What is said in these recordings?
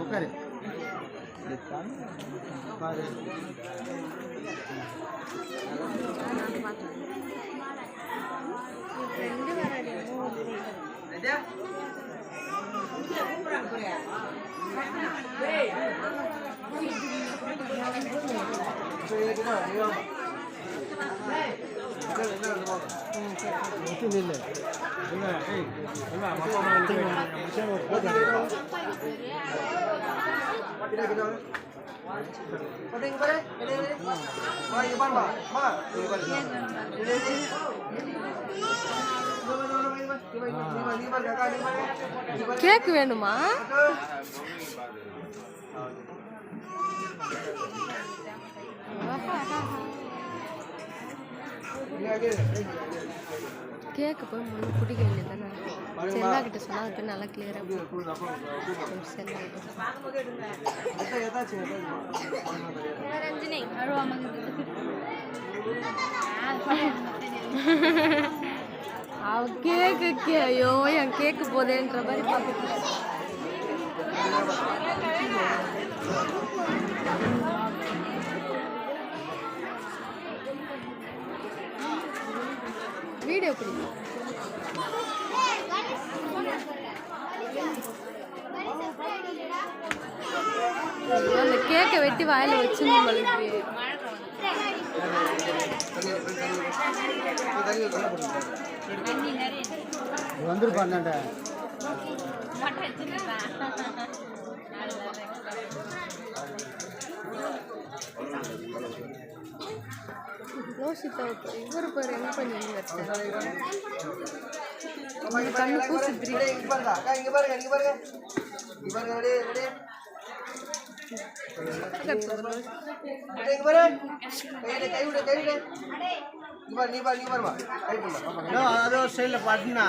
உட்காரு பாரு கேக் வேணுமா? கேக்கு போய் முன்னு பிடிக்க வேண்டியதானே. செல்லா கிட்ட சொன்னா அதுக்கு நல்லா கிளியரா அவ கேக்கு ஐயோ என் கேக்கு போதேன்ற மாதிரி பார்த்துட்டு வீடியோ பிடிக்கும். அந்த கேக்கை வெட்டி வாயில வச்சு வந்துருப்பாண்ட யோசித்தா இவரு பேர் என்ன பண்ணி கண்ணு பூசி அதோ ஸ்டைல பாட்டுனா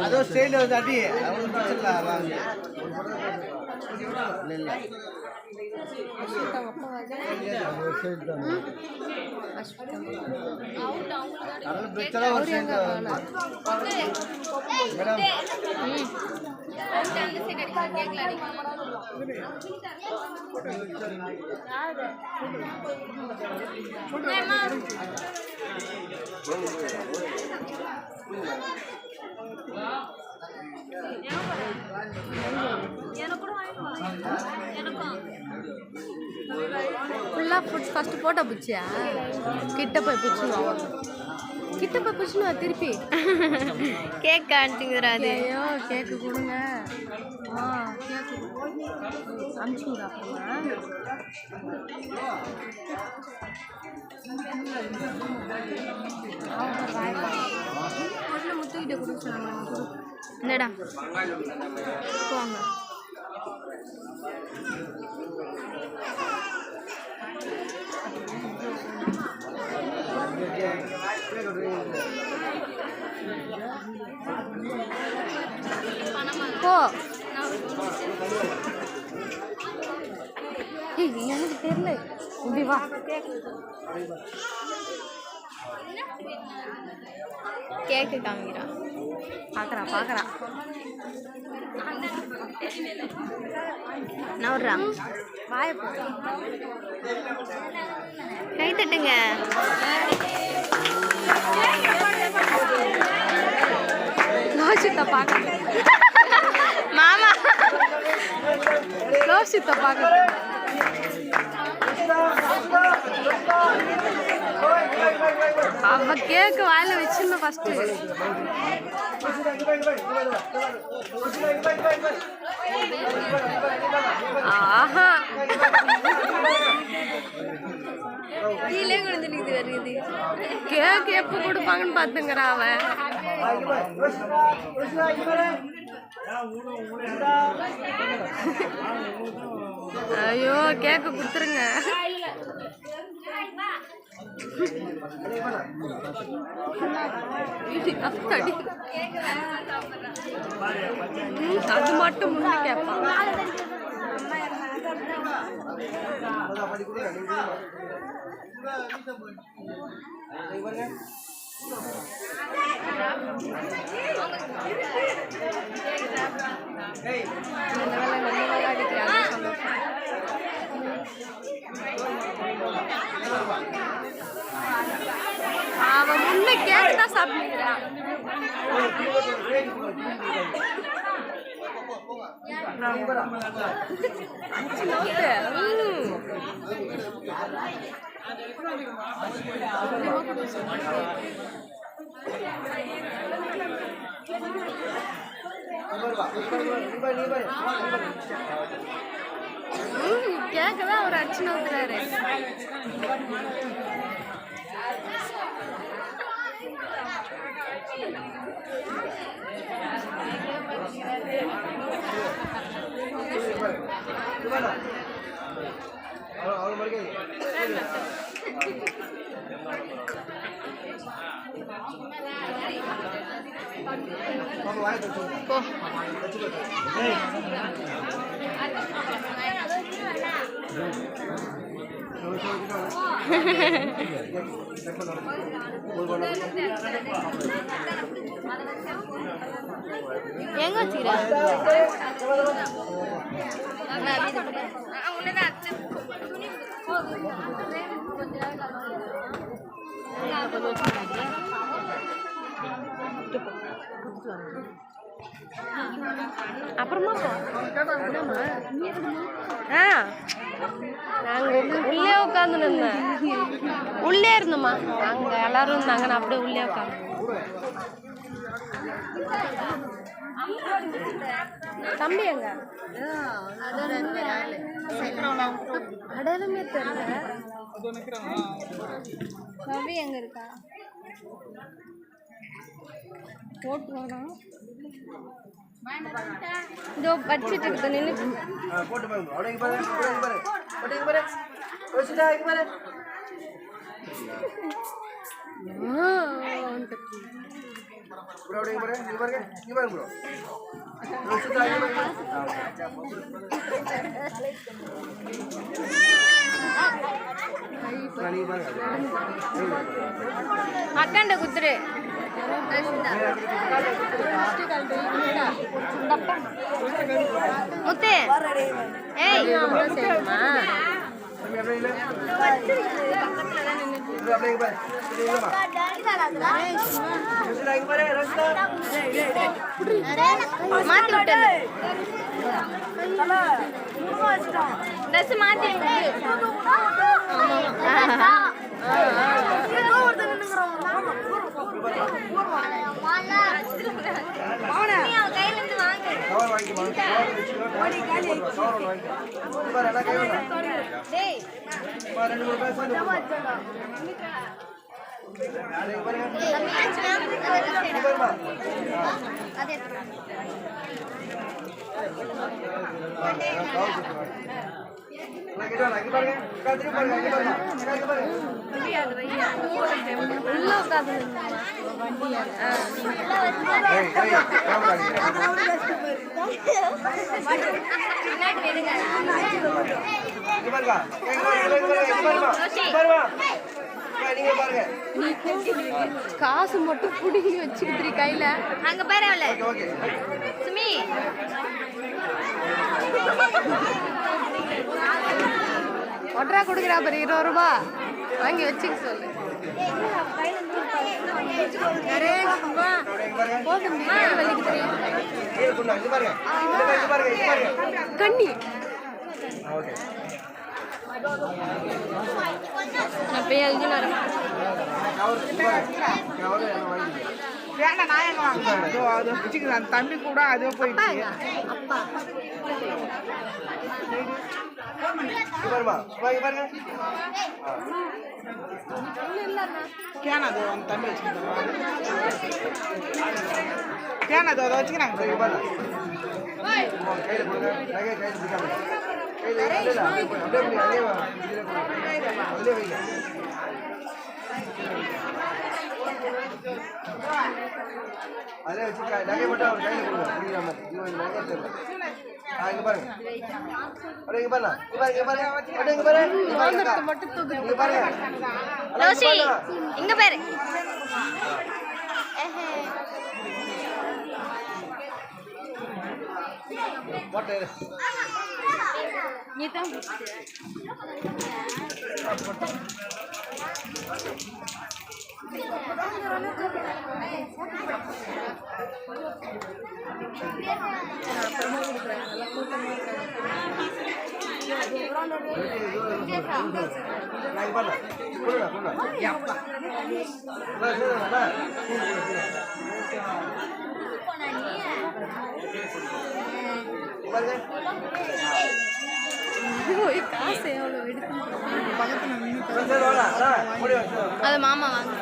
அதோ ஸ்டைல வந்து அடி ஃபுல்லா ஃபர்ஸ்ட் போட்டோ பிடிச்சியா? கிட்ட போய் பிடிச்சிடுவோம். கிட்ட போய் பிடிச்சிடுவா திருப்பி. கேக் காட்டுங்கிறா அது. ஐயோ கேக்கு கொடுங்க. கேக்கு அனுப்பிச்சு விட அப்புறமா. முத்துக்கிட்ட கொடுக்க சொன்னாங்க. என்னடா போவாங்க. போ எனக்கு தெரியல. இப்படி வா. கேக்கு காமிக்கிறா. பாக்குறா நவுறா வாய கை தட்டுங்க. லோசித்த பாக்க மாமா லோசித்த பாக்க அவ கேக்கு வாயில வச்சிருந்த ஃபர்ஸ்ட். ஆஹா கீழே குடிஞ்சுட்டு வருது. கேக்கு எப்ப கொடுப்பாங்கன்னு பாத்துங்கிறா அவன். ஐயோ கேக்கு கொடுத்துருங்க. அது மட்டும் முன்ன கேட்பான். உண்மை கேக்கு தான் சாப்பிடுறான். கேக்கு தான் அவர் அடிச்சு நோக்குறாரு. எங்க வச்சுக்கிறா அப்புறமா நாங்க உள்ளே உட்காந்து இருந்தேன். உள்ளே இருந்தோம்மா, அங்க எல்லாரும் இருந்தாங்க. நான் அப்படியே உள்ளே உட்காந்து. தம்பி எங்க அடையாளமே தெரியல. தம்பி எங்க இருக்கா? போட்டு வரணும். இதோ வச்சிட்டு இருக்கு நின்று போட்டு பாருங்க. அப்படியே பாரு, பாரு, அப்படியே பாரு. ரோஷிதா இங்க பாரு. ப்ரோ அப்படியே பாரு, இங்க பாருங்க. இங்க பாருங்க ப்ரோ. ரோஷிதா இங்க பாருங்க. அக்கண்ட குத்துரு. முத்து ஏய் செய்யுமா மாத்தி விட்டு ட்ரெஸ் மாத்தி காசு மட்டும் புடுங்கி வச்சுக்கிட்டு கையில. அங்க பாரு அவள சுமி ஒன்றா கொடுக்குறா பாரு 20 ரூபாய் வாங்கி வச்சுக்க சொல்லு. கண்ணி அப்ப எழுதினாரு தம்பி கூட அதுவே போயிடுச்சு. கேனது தம்பி வச்சுக்கிறாங்க அதை வச்சுக்கிறாங்க. அதே வச்சு நகை மட்டும் அவர் கையில் கொடுங்க. நகை தெரியல. இங்க பாருங்க. அப்படியே இங்க பாருங்க. இங்க பாருங்க. அப்படியே இங்க பாருங்க. இங்க பாருங்க. ரோஷி இங்க பாரு. போட்டு நீ தான் காசு எவ்வளோ அது மாமா வாங்க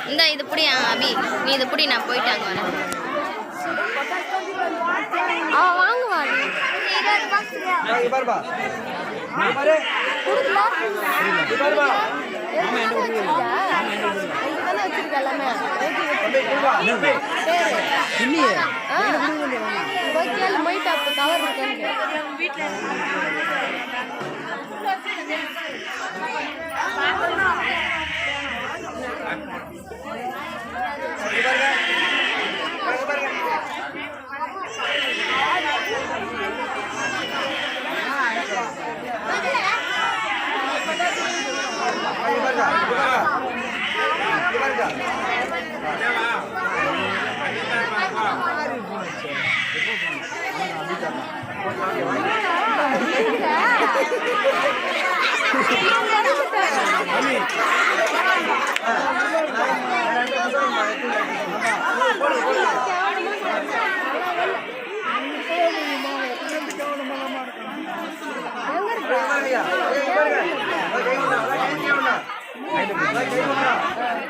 இந்த இது புடி அபி நீ இது புடி நான் போயிட்டு அங்கே வரேன் வாங்குவா போயிட்டு அப்போ கவர் வீட்டில்